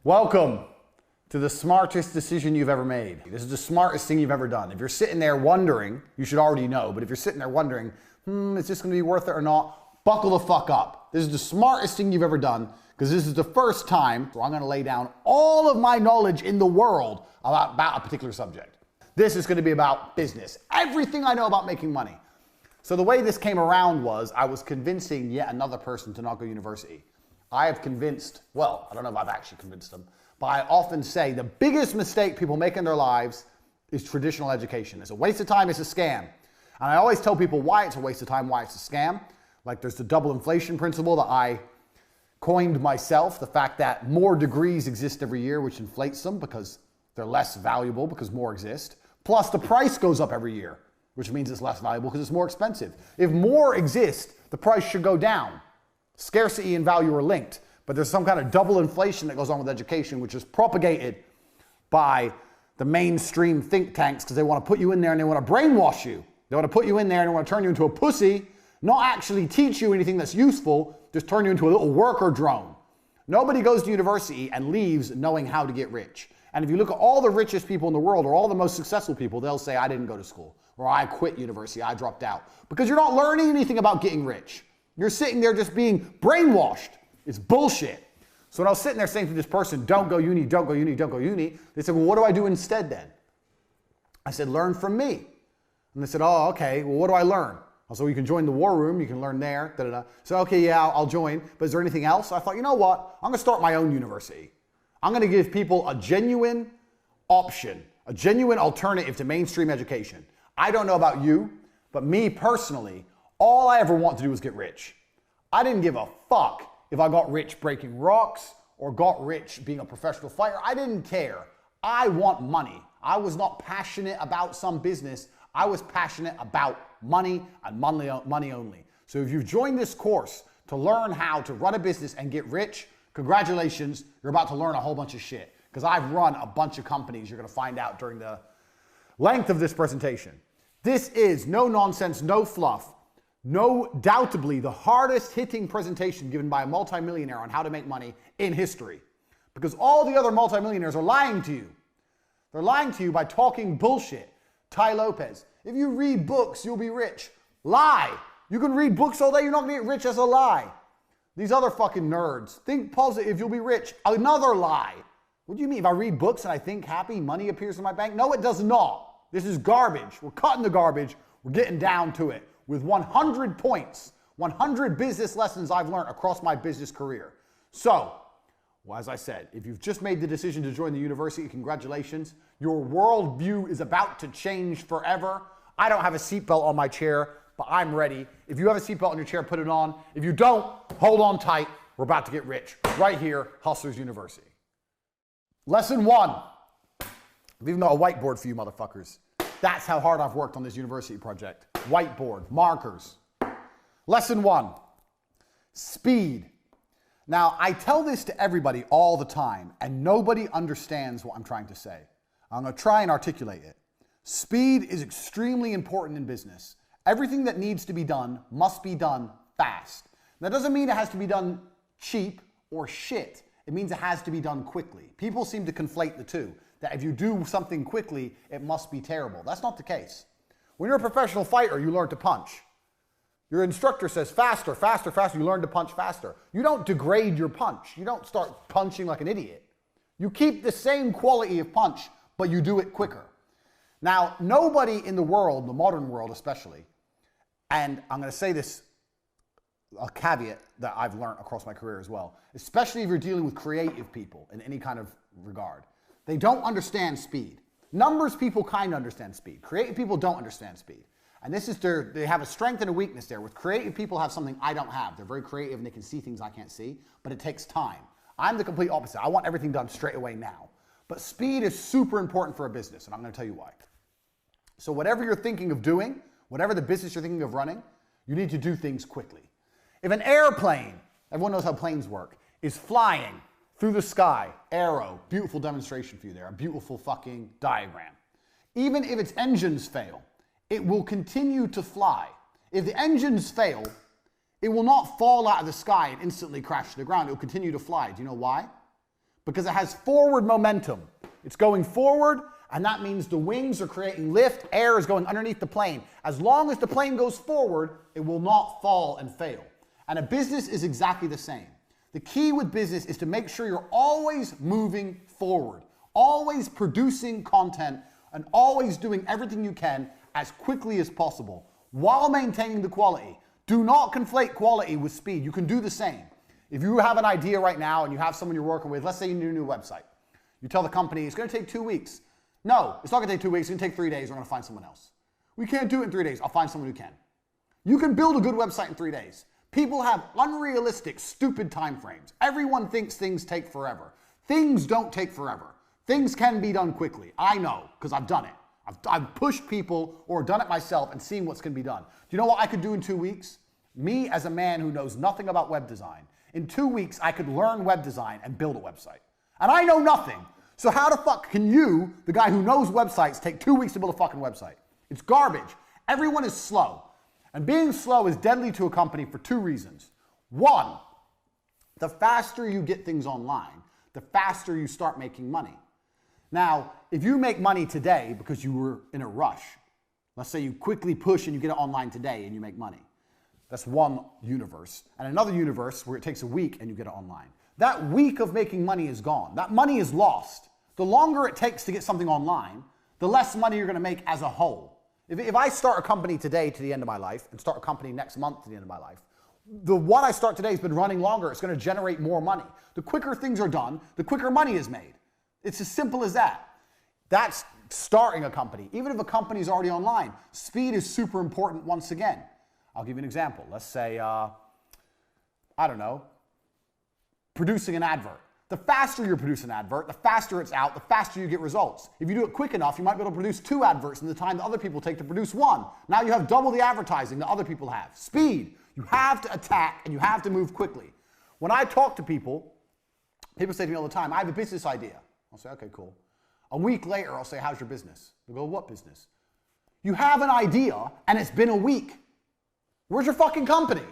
Welcome to the smartest decision you've ever made. This is the smartest thing you've ever done. If you're sitting there wondering, you should already know, but if you're sitting there wondering, is this gonna be worth it or not? Buckle the fuck up. This is the smartest thing you've ever done because this is the first time where I'm gonna lay down all of my knowledge in the world about a particular subject. This is gonna be about business. Everything I know about making money. So the way this came around was I was convincing yet another person to not go to university. I have convinced, well, I don't know if I've actually convinced them, but I often say the biggest mistake people make in their lives is traditional education. It's a waste of time, it's a scam. And I always tell people why it's a waste of time, why it's a scam. Like there's the double inflation principle that I coined myself, the fact that more degrees exist every year, which inflates them because they're less valuable because more exist. Plus the price goes up every year, which means it's less valuable because it's more expensive. If more exist, the price should go down. Scarcity and value are linked. But there's some kind of double inflation that goes on with education, which is propagated by the mainstream think tanks because they want to put you in there and they want to brainwash you. They want to put you in there and they want to turn you into a pussy, not actually teach you anything that's useful, just turn you into a little worker drone. Nobody goes to university and leaves knowing how to get rich. And if you look at all the richest people in the world or all the most successful people, they'll say, I didn't go to school, or I quit university, I dropped out. Because you're not learning anything about getting rich. You're sitting there just being brainwashed. It's bullshit. So when I was sitting there saying to this person, don't go uni, don't go uni, don't go uni, they said, well, what do I do instead then? I said, learn from me. And they said, oh, okay, well, what do I learn? I said, well, you can join the war room, you can learn there, da-da-da. So, okay, yeah, I'll join, but is there anything else? I thought, you know what? I'm gonna start my own university. I'm gonna give people a genuine option, a genuine alternative to mainstream education. I don't know about you, but me personally, all I ever want to do is get rich. I didn't give a fuck if I got rich breaking rocks or got rich being a professional fighter. I didn't care. I want money. I was not passionate about some business. I was passionate about money and money only. So if you've joined this course to learn how to run a business and get rich, congratulations, you're about to learn a whole bunch of shit. Because I've run a bunch of companies, you're gonna find out during the length of this presentation. This is no nonsense, no fluff. No doubtably the hardest hitting presentation given by a multimillionaire on how to make money in history. Because all the other multimillionaires are lying to you. They're lying to you by talking bullshit. Tai Lopez, if you read books, you'll be rich. Lie. You can read books all day, you're not gonna get rich. As a lie. These other fucking nerds, think positive, you'll be rich. Another lie. What do you mean? If I read books and I think happy, money appears in my bank? No, it does not. This is garbage. We're cutting the garbage. We're getting down to it. With 100 points, 100 business lessons I've learned across my business career. So, well, as I said, if you've just made the decision to join the university, congratulations. Your worldview is about to change forever. I don't have a seatbelt on my chair, but I'm ready. If you have a seatbelt on your chair, put it on. If you don't, hold on tight. We're about to get rich right here, Hustlers University. Lesson 1. I've even got a whiteboard for you motherfuckers. That's how hard I've worked on this university project. Whiteboard, markers. Lesson 1, speed. Now, I tell this to everybody all the time, and nobody understands what I'm trying to say. I'm gonna try and articulate it. Speed is extremely important in business. Everything that needs to be done must be done fast. That doesn't mean it has to be done cheap or shit. It means it has to be done quickly. People seem to conflate the two, that if you do something quickly, it must be terrible. That's not the case. When you're a professional fighter, you learn to punch. Your instructor says faster, faster, faster. You learn to punch faster. You don't degrade your punch. You don't start punching like an idiot. You keep the same quality of punch, but you do it quicker. Now, nobody in the world, the modern world especially, and I'm going to say this, a caveat that I've learned across my career as well, especially if you're dealing with creative people in any kind of regard, they don't understand speed. Numbers people kind of understand speed. Creative people don't understand speed. And this is they have a strength and a weakness there. With creative people have something I don't have. They're very creative and they can see things I can't see, but it takes time. I'm the complete opposite. I want everything done straight away now. But speed is super important for a business, and I'm going to tell you why. So whatever you're thinking of doing, whatever the business you're thinking of running, you need to do things quickly. If an airplane, everyone knows how planes work, is flying through the sky, arrow, beautiful demonstration for you there, a beautiful fucking diagram. Even if its engines fail, it will continue to fly. If the engines fail, it will not fall out of the sky and instantly crash to the ground. It will continue to fly. Do you know why? because it has forward momentum. It's going forward, and that means the wings are creating lift, air is going underneath the plane. As long as the plane goes forward, it will not fall and fail. And a business is exactly the same. The key with business is to make sure you're always moving forward, always producing content, and always doing everything you can as quickly as possible while maintaining the quality. Do not conflate quality with speed. You can do the same. If you have an idea right now and you have someone you're working with, let's say you need a new website. You tell the company it's going to take 2 weeks. No, it's not going to take 2 weeks. It's going to take 3 days. We're going to find someone else. We can't do it in 3 days. I'll find someone who can. You can build a good website in 3 days. People have unrealistic, stupid time frames. Everyone thinks things take forever. Things don't take forever. Things can be done quickly. I know, because I've done it. I've pushed people or done it myself and seen what's going to be done. Do you know what I could do in 2 weeks? Me, as a man who knows nothing about web design, in 2 weeks, I could learn web design and build a website. And I know nothing. So how the fuck can you, the guy who knows websites, take 2 weeks to build a fucking website? It's garbage. Everyone is slow. And being slow is deadly to a company for 2 reasons. One, the faster you get things online, the faster you start making money. Now, if you make money today because you were in a rush, let's say you quickly push and you get it online today and you make money. That's one universe. And another universe where it takes a week and you get it online. That week of making money is gone. That money is lost. The longer it takes to get something online, the less money you're going to make as a whole. If I start a company today to the end of my life and start a company next month to the end of my life, the one I start today has been running longer. It's going to generate more money. The quicker things are done, the quicker money is made. It's as simple as that. That's starting a company. Even if a company is already online, speed is super important once again. I'll give you an example. Let's say, I don't know, producing an advert. The faster you produce an advert, the faster it's out, the faster you get results. If you do it quick enough, you might be able to produce 2 adverts in the time that other people take to produce 1. Now you have double the advertising that other people have. Speed. You have to attack and you have to move quickly. When I talk to people, people say to me all the time, I have a business idea. I'll say, okay, cool. A week later, I'll say, how's your business? They'll go, what business? You have an idea and it's been a week. Where's your fucking company?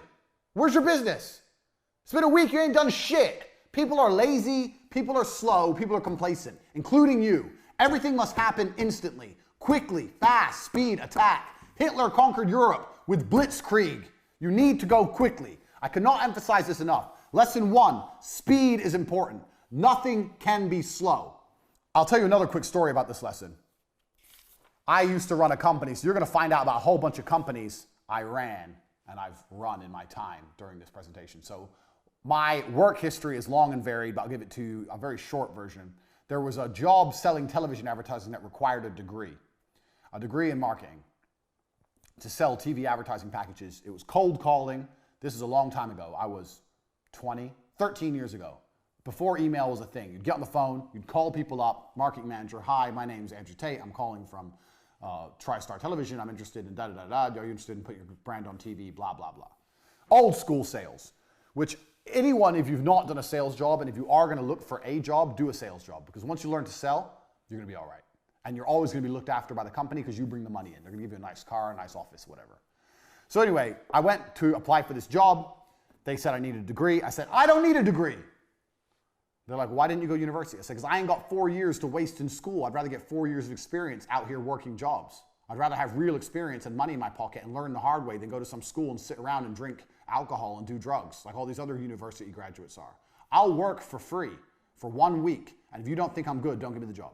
Where's your business? It's been a week, you ain't done shit. People are lazy, people are slow, people are complacent, including you. Everything must happen instantly, quickly, fast, speed, attack. Hitler conquered Europe with blitzkrieg. You need to go quickly. I cannot emphasize this enough. Lesson 1, speed is important. Nothing can be slow. I'll tell you another quick story about this lesson. I used to run a company, so you're going to find out about a whole bunch of companies I ran and I've run in my time during this presentation. So my work history is long and varied, but I'll give it to you a very short version. There was a job selling television advertising that required a degree in marketing to sell TV advertising packages. It was cold calling. This is a long time ago. I was 13 years ago. Before email was a thing. You'd get on the phone, you'd call people up, marketing manager, hi, my name's Andrew Tate, I'm calling from TriStar Television, I'm interested in da-da-da-da, are you interested in putting your brand on TV, blah, blah, blah. Old school sales, which anyone, if you've not done a sales job and if you are going to look for a job, do a sales job. Because once you learn to sell, you're going to be all right. And you're always going to be looked after by the company because you bring the money in. They're going to give you a nice car, a nice office, whatever. So anyway, I went to apply for this job. They said I needed a degree. I said, I don't need a degree. They're like, why didn't you go to university? I said, because I ain't got 4 years to waste in school. I'd rather get 4 years of experience out here working jobs. I'd rather have real experience and money in my pocket and learn the hard way than go to some school and sit around and drink alcohol and do drugs like all these other university graduates are. I'll work for free for 1 week. And if you don't think I'm good, don't give me the job.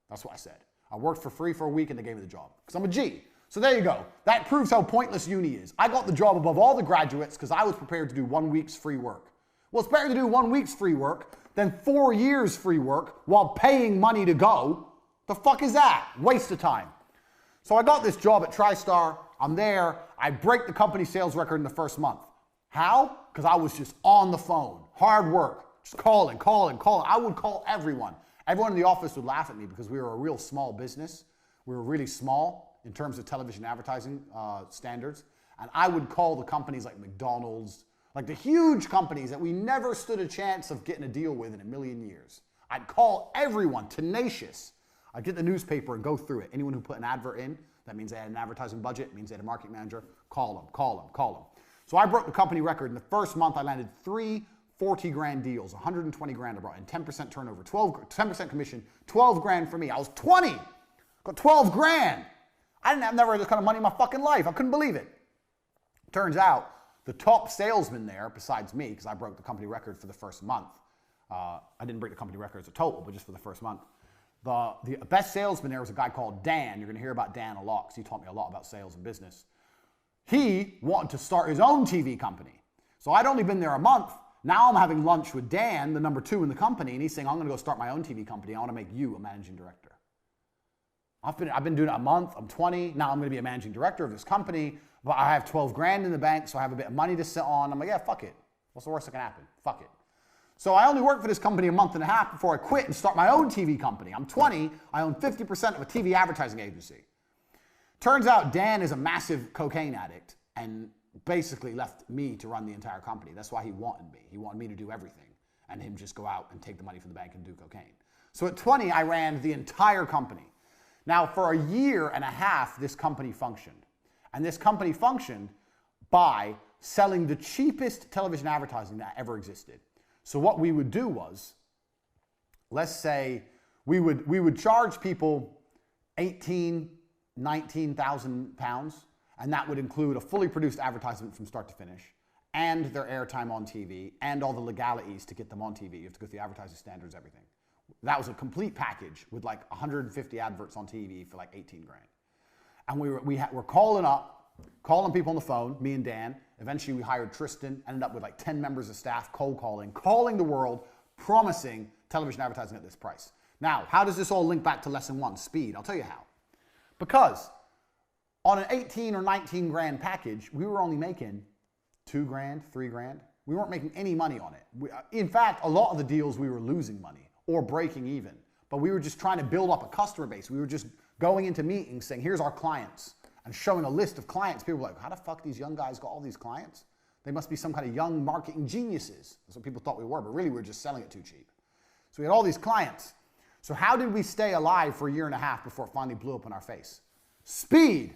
That's what I said. I worked for free for a week and they gave me the job because I'm a G. So there you go. That proves how pointless uni is. I got the job above all the graduates because I was prepared to do 1 week's free work. Well, it's better to do 1 week's free work than 4 years free work while paying money to go. The fuck is that? Waste of time. So I got this job at TriStar. I'm there. I break the company sales record in the first month. How? Because I was just on the phone. Hard work. Just calling. I would call everyone. Everyone in the office would laugh at me because we were a real small business. We were really small in terms of television advertising standards. And I would call the companies like McDonald's, like the huge companies that we never stood a chance of getting a deal with in a million years. I'd call everyone, tenacious. I'd get the newspaper and go through it. Anyone who put an advert in, that means they had an advertising budget, means they had a marketing manager, call them. So I broke the company record. In the first month, I landed 3 40 grand deals, 120 grand I brought in, 10% turnover, 10% commission, 12 grand for me. I was 20, got 12 grand. I didn't have never this kind of money in my fucking life. I couldn't believe it. Turns out the top salesman there, besides me, because I broke the company record for the first month. I didn't break the company record as a total, but just for the first month. The best salesman there was a guy called Dan. You're going to hear about Dan a lot because he taught me a lot about sales and business. He wanted to start his own TV company. So I'd only been there a month. Now I'm having lunch with Dan, the number 2 in the company, and he's saying, I'm going to go start my own TV company. I want to make you a managing director. I've been doing it a month. I'm 20. Now I'm going to be a managing director of this company, but I have 12 grand in the bank, so I have a bit of money to sit on. I'm like, yeah, fuck it. What's the worst that can happen? Fuck it. So I only worked for this company a month and a half before I quit and start my own TV company. I'm 20. I own 50% of a TV advertising agency. Turns out Dan is a massive cocaine addict and basically left me to run the entire company. That's why he wanted me. He wanted me to do everything and him just go out and take the money from the bank and do cocaine. So at 20, I ran the entire company. Now, for a year and a half, this company functioned. And this company functioned by selling the cheapest television advertising that ever existed. So what we would do was, let's say we would charge people 18, 19,000 pounds, and that would include a fully produced advertisement from start to finish, and their airtime on TV, and all the legalities to get them on TV. You have to go through the advertising standards, everything. That was a complete package with like 150 adverts on TV for like 18 grand. And we're calling people on the phone, me and Dan. Eventually we hired Tristan, ended up with like 10 members of staff, cold calling the world, promising television advertising at this price. Now, how does this all link back to lesson 1, speed? I'll tell you how. Because on an 18 or 19 grand package, we were only making 2 grand, 3 grand. We weren't making any money on it. In fact, a lot of the deals we were losing money or breaking even. But we were just trying to build up a customer base. We were just going into meetings saying, here's our clients, and showing a list of clients. People were like, how the fuck these young guys got all these clients? They must be some kind of young marketing geniuses. That's what people thought we were, but really we were just selling it too cheap. So we had all these clients. So how did we stay alive for a year and a half before it finally blew up in our face? Speed.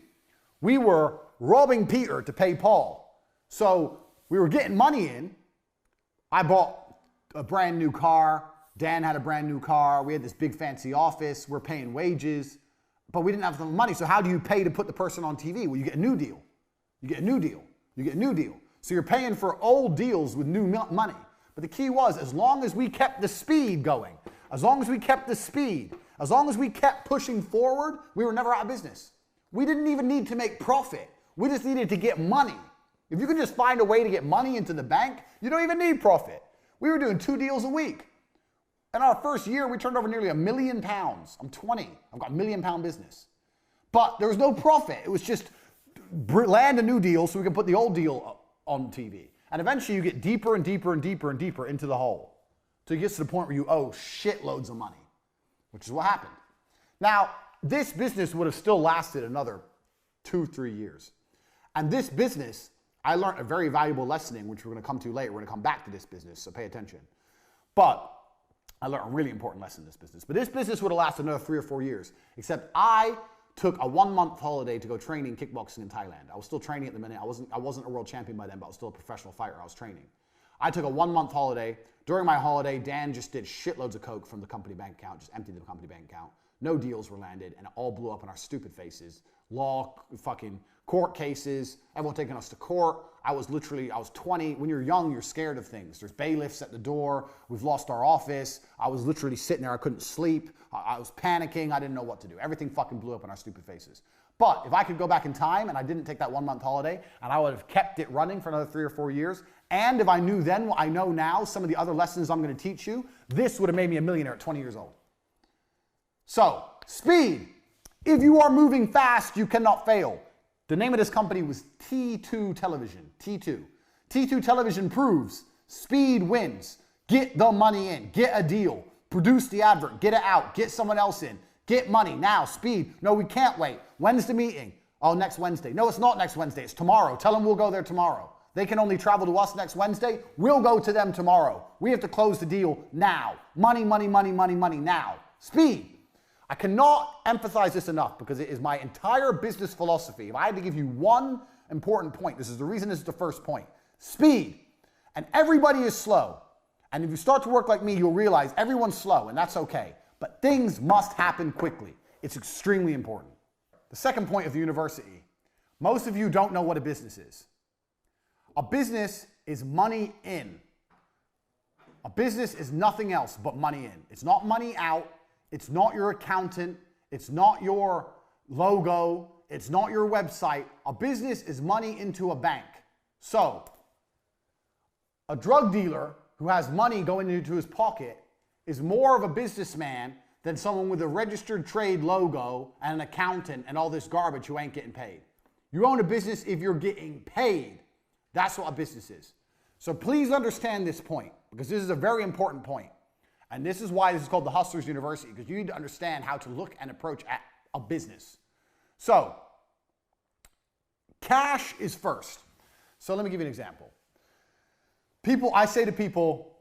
We were robbing Peter to pay Paul. So we were getting money in. I bought a brand new car. Dan had a brand new car. We had this big fancy office. We're paying wages, but we didn't have enough money. So how do you pay to put the person on TV? Well, you get a new deal. You get a new deal. You get a new deal. So you're paying for old deals with new money. But the key was, as long as we kept the speed going, as long as we kept the speed, as long as we kept pushing forward, we were never out of business. We didn't even need to make profit. We just needed to get money. If you can just find a way to get money into the bank, you don't even need profit. We were doing 2 deals a week. In our first year, we turned over nearly £1 million. I'm 20. I've got £1 million business. But there was no profit. It was just land a new deal so we can put the old deal on TV. And eventually you get deeper and deeper and deeper and deeper into the hole. So it gets to the point where you owe shitloads of money, which is what happened. Now, this business would have still lasted another 2-3 years. And this business, I learned a very valuable lesson in, which we're going to come to later. We're going to come back to this business, so pay attention. But I learned a really important lesson in this business. But this business would have lasted another 3 or 4 years, except I took a 1-month holiday to go training kickboxing in Thailand. I was still training at the minute. I wasn't a world champion by then, but I was still a professional fighter. I was training. I took a 1-month holiday. During my holiday, Dan just did shitloads of coke from the company bank account, just emptied the company bank account. No deals were landed, and it all blew up in our stupid faces. Law, fucking court cases, everyone taking us to court. I was 20. When you're young, you're scared of things. There's bailiffs at the door. We've lost our office. I was literally sitting there. I couldn't sleep. I was panicking. I didn't know what to do. Everything fucking blew up in our stupid faces. But if I could go back in time and I didn't take that 1-month holiday and I would have kept it running for another 3 or 4 years, and if I knew then what I know now, some of the other lessons I'm going to teach you, this would have made me a millionaire at 20 years old. So, speed. If you are moving fast, you cannot fail. The name of this company was T2 Television, T2. T2 Television proves speed wins. Get the money in, get a deal, produce the advert, get it out, get someone else in, get money. Now, speed. No, we can't wait. When's the meeting? Oh, next Wednesday. No, it's not next Wednesday, it's tomorrow. Tell them we'll go there tomorrow. They can only travel to us next Wednesday. We'll go to them tomorrow. We have to close the deal now. Money, money, money, money, money now. Speed. I cannot emphasize this enough because it is my entire business philosophy. If I had to give you one important point, this is the reason this is the first point. Speed. And everybody is slow. And if you start to work like me, you'll realize everyone's slow, and that's okay. But things must happen quickly. It's extremely important. The second point of the university, most of you don't know what a business is. A business is money in. A business is nothing else but money in. It's not money out. It's not your accountant. It's not your logo. It's not your website. A business is money into a bank. So, a drug dealer who has money going into his pocket is more of a businessman than someone with a registered trade logo and an accountant and all this garbage who ain't getting paid. You own a business if you're getting paid. That's what a business is. So please understand this point, because this is a very important point. And this is why this is called the Hustler's University, because you need to understand how to look and approach at a business. So, cash is first. So let me give you an example. I say to people,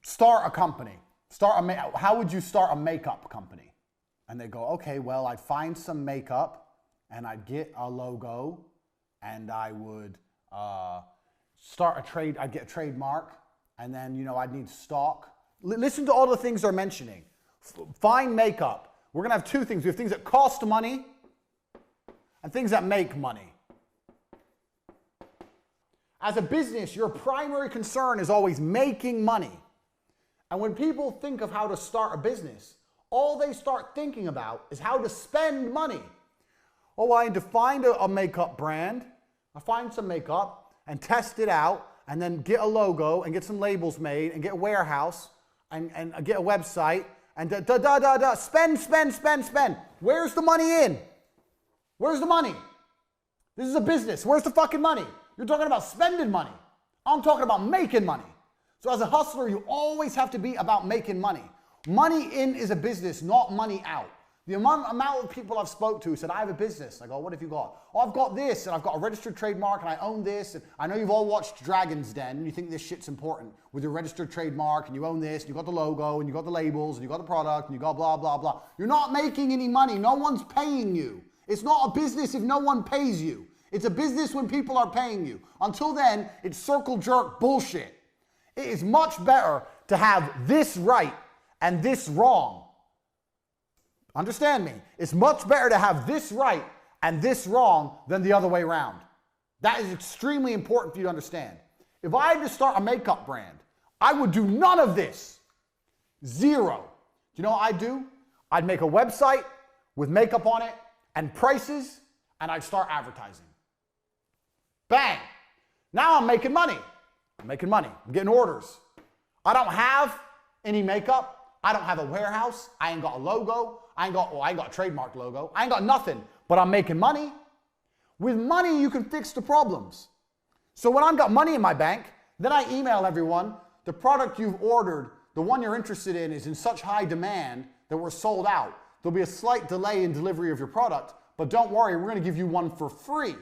start a company. How would you start a makeup company? And they go, okay, well, I'd find some makeup and I'd get a logo and I would I'd get a trademark, and then, I'd need stock. Listen to all the things they're mentioning. Find makeup. We're going to have two things. We have things that cost money and things that make money. As a business, your primary concern is always making money. And when people think of how to start a business, all they start thinking about is how to spend money. Oh, I need to find a makeup brand. I find some makeup and test it out, and then get a logo and get some labels made and get a warehouse and get a website and spend. Where's the money in? Where's the money? This is a business. Where's the fucking money? You're talking about spending money. I'm talking about making money. So as a hustler, you always have to be about making money. Money in is a business, not money out. The amount of people I've spoke to said, I have a business. I go, what have you got? Oh, I've got this, and I've got a registered trademark, and I own this. And I know you've all watched Dragon's Den, and you think this shit's important with your registered trademark, and you own this, and you got the logo, and you got the labels, and you got the product, and you got blah, blah, blah. You're not making any money. No one's paying you. It's not a business if no one pays you. It's a business when people are paying you. Until then, it's circle jerk bullshit. It is much better to have this right and this wrong. Understand me. It's much better to have this right and this wrong than the other way around. That is extremely important for you to understand. If I had to start a makeup brand, I would do none of this. Zero. Do you know what I'd do? I'd make a website with makeup on it and prices, and I'd start advertising. Bang. Now I'm making money. I'm making money. I'm getting orders. I don't have any makeup. I don't have a warehouse. I ain't got a logo. I ain't got a trademark logo. I ain't got nothing, but I'm making money. With money, you can fix the problems. So when I've got money in my bank, then I email everyone, the product you've ordered, the one you're interested in is in such high demand that we're sold out. There'll be a slight delay in delivery of your product, but don't worry, we're going to give you one for free.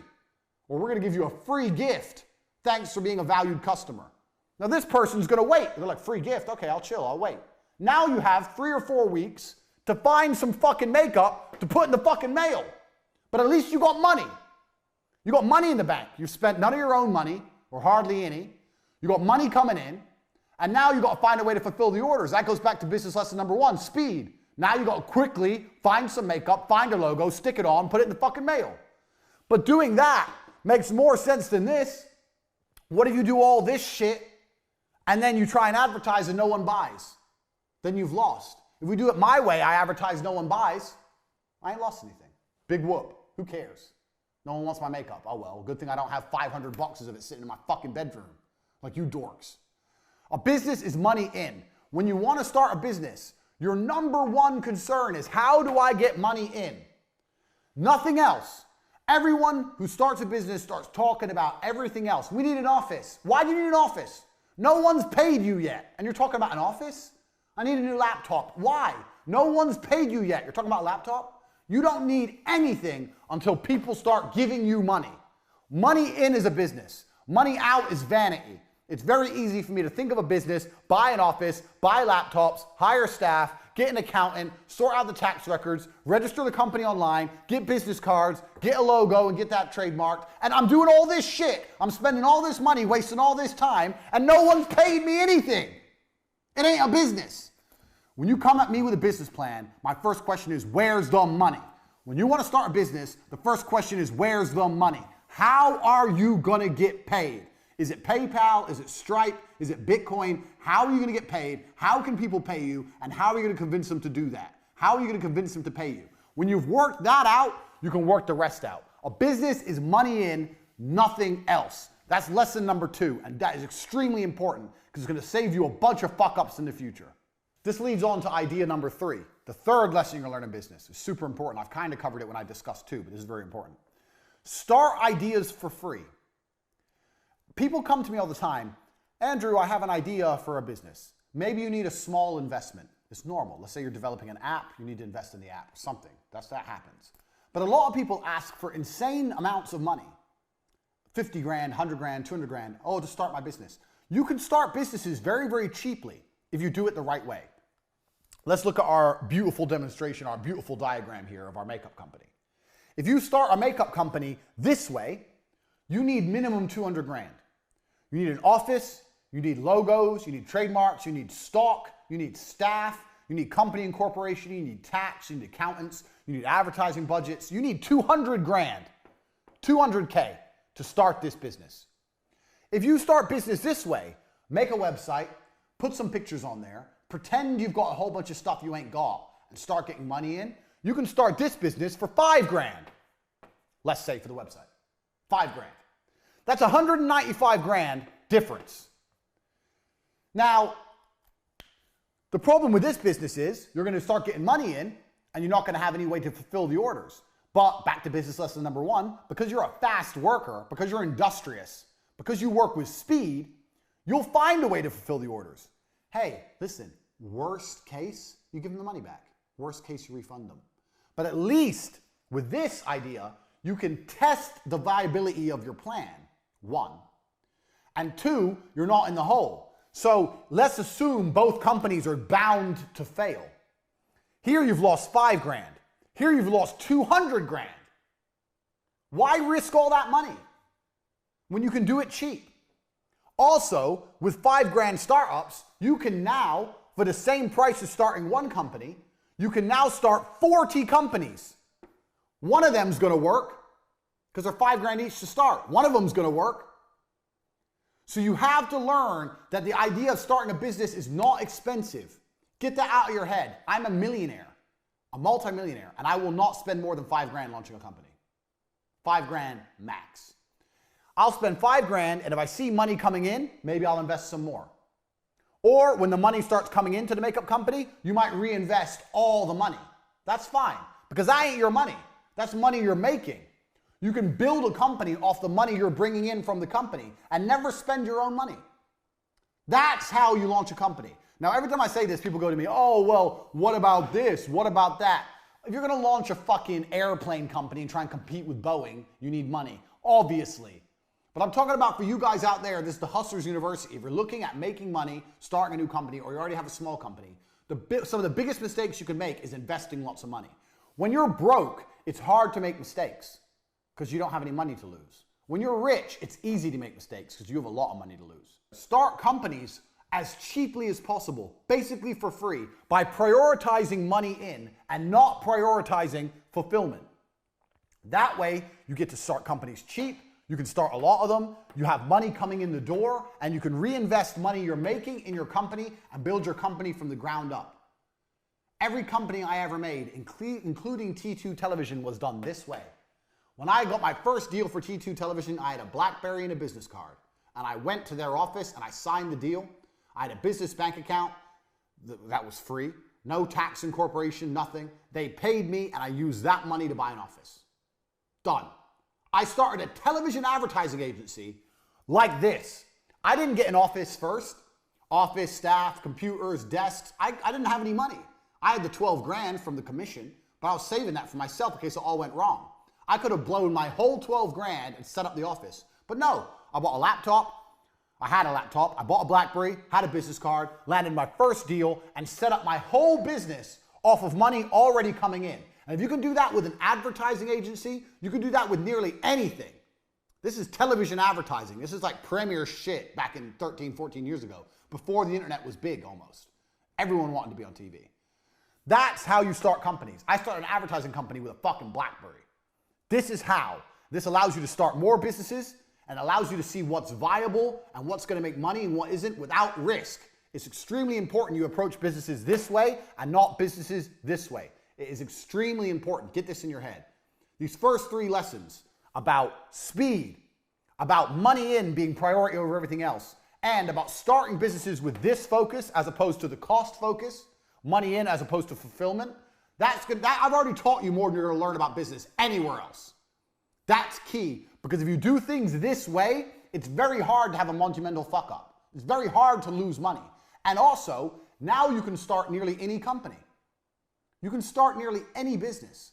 Or we're going to give you a free gift. Thanks for being a valued customer. Now this person's going to wait. They're like, free gift? Okay, I'll chill, I'll wait. Now you have 3 or 4 weeks to find some fucking makeup to put in the fucking mail. But at least you got money. You got money in the bank. You've spent none of your own money, or hardly any. You got money coming in, and now you got to find a way to fulfill the orders. That goes back to business lesson number 1, speed. Now you got to quickly find some makeup, find a logo, stick it on, put it in the fucking mail. But doing that makes more sense than this. What if you do all this shit, and then you try and advertise and no one buys? Then you've lost. If we do it my way, I advertise, no one buys, I ain't lost anything. Big whoop. Who cares? No one wants my makeup. Oh well, good thing I don't have 500 boxes of it sitting in my fucking bedroom. Like you dorks. A business is money in. When you want to start a business, your number one concern is, how do I get money in? Nothing else. Everyone who starts a business starts talking about everything else. We need an office. Why do you need an office? No one's paid you yet. And you're talking about an office? I need a new laptop. Why? No one's paid you yet. You're talking about a laptop? You don't need anything until people start giving you money. Money in is a business. Money out is vanity. It's very easy for me to think of a business, buy an office, buy laptops, hire staff, get an accountant, sort out the tax records, register the company online, get business cards, get a logo and get that trademarked. And I'm doing all this shit. I'm spending all this money, wasting all this time, and no one's paid me anything. It ain't a business. When you come at me with a business plan, my first question is, where's the money? When you want to start a business, the first question is, where's the money? How are you going to get paid? Is it PayPal? Is it Stripe? Is it Bitcoin? How are you going to get paid? How can people pay you? And how are you going to convince them to do that? How are you going to convince them to pay you? When you've worked that out, you can work the rest out. A business is money in, nothing else. That's lesson number 2, and that is extremely important because it's going to save you a bunch of fuck-ups in the future. This leads on to idea number 3. The third lesson you're going to learn in business is super important. I've kind of covered it when I discussed 2, but this is very important. Start ideas for free. People come to me all the time, Andrew, I have an idea for a business. Maybe you need a small investment. It's normal. Let's say you're developing an app, you need to invest in the app, something. That happens. But a lot of people ask for insane amounts of money. 50 grand, 100 grand, 200 grand. Oh, to start my business. You can start businesses very, very cheaply if you do it the right way. Let's look at our beautiful demonstration, our beautiful diagram here of our makeup company. If you start a makeup company this way, you need minimum 200 grand. You need an office, you need logos, you need trademarks, you need stock, you need staff, you need company incorporation, you need tax, you need accountants, you need advertising budgets. You need 200 grand, 200K to start this business. If you start business this way, make a website, put some pictures on there, pretend you've got a whole bunch of stuff you ain't got, and start getting money in, you can start this business for 5 grand. Let's say for the website, 5 grand. That's 195 grand difference. Now, the problem with this business is you're going to start getting money in and you're not going to have any way to fulfill the orders. But back to business lesson number 1, because you're a fast worker, because you're industrious, because you work with speed, you'll find a way to fulfill the orders. Hey, listen, worst case, you give them the money back. Worst case, you refund them. But at least with this idea, you can test the viability of your plan, 1. And 2, you're not in the hole. So let's assume both companies are bound to fail. Here you've lost 5 grand. Here you've lost 200 grand. Why risk all that money when you can do it cheap? Also, with 5 grand startups, you can now, for the same price as starting one company, you can now start 40 companies. One of them's going to work because they're 5 grand each to start. One of them's going to work. So you have to learn that the idea of starting a business is not expensive. Get that out of your head. I'm a millionaire, a multimillionaire, and I will not spend more than 5 grand launching a company. 5 grand max. I'll spend 5 grand, and if I see money coming in, maybe I'll invest some more. Or when the money starts coming into the makeup company, you might reinvest all the money. That's fine, because that ain't your money. That's money you're making. You can build a company off the money you're bringing in from the company and never spend your own money. That's how you launch a company. Now, every time I say this, people go to me, oh, well, what about this? What about that? If you're going to launch a fucking airplane company and try and compete with Boeing, you need money, obviously. But I'm talking about for you guys out there, this is the Hustlers University. If you're looking at making money, starting a new company, or you already have a small company, some of the biggest mistakes you can make is investing lots of money. When you're broke, it's hard to make mistakes because you don't have any money to lose. When you're rich, it's easy to make mistakes because you have a lot of money to lose. Start companies as cheaply as possible, basically for free, by prioritizing money in and not prioritizing fulfillment. That way, you get to start companies cheap, you can start a lot of them, you have money coming in the door, and you can reinvest money you're making in your company and build your company from the ground up. Every company I ever made, including T2 Television, was done this way. When I got my first deal for T2 Television, I had a BlackBerry and a business card. And I went to their office and I signed the deal. I had a business bank account that was free. No tax incorporation, nothing. They paid me and I used that money to buy an office. Done. I started a television advertising agency like this. I didn't get an office first. Office, staff, computers, desks. I didn't have any money. I had the 12 grand from the commission, but I was saving that for myself in case it all went wrong. I could have blown my whole 12 grand and set up the office. But no, I bought a laptop, I had a laptop, I bought a BlackBerry, had a business card, landed my first deal, and set up my whole business off of money already coming in. And if you can do that with an advertising agency, you can do that with nearly anything. This is television advertising. This is like premier shit back in 13, 14 years ago, before the internet was big almost. Everyone wanted to be on TV. That's how you start companies. I started an advertising company with a fucking BlackBerry. This is how. This allows you to start more businesses and allows you to see what's viable and what's going to make money and what isn't without risk. It's extremely important you approach businesses this way and not businesses this way. It is extremely important. Get this in your head. These first 3 lessons about speed, about money in being priority over everything else, and about starting businesses with this focus as opposed to the cost focus, money in as opposed to fulfillment, that's good. I've already taught you more than you're going to learn about business anywhere else. That's key, because if you do things this way, it's very hard to have a monumental fuck up. It's very hard to lose money. And also, now you can start nearly any company. You can start nearly any business.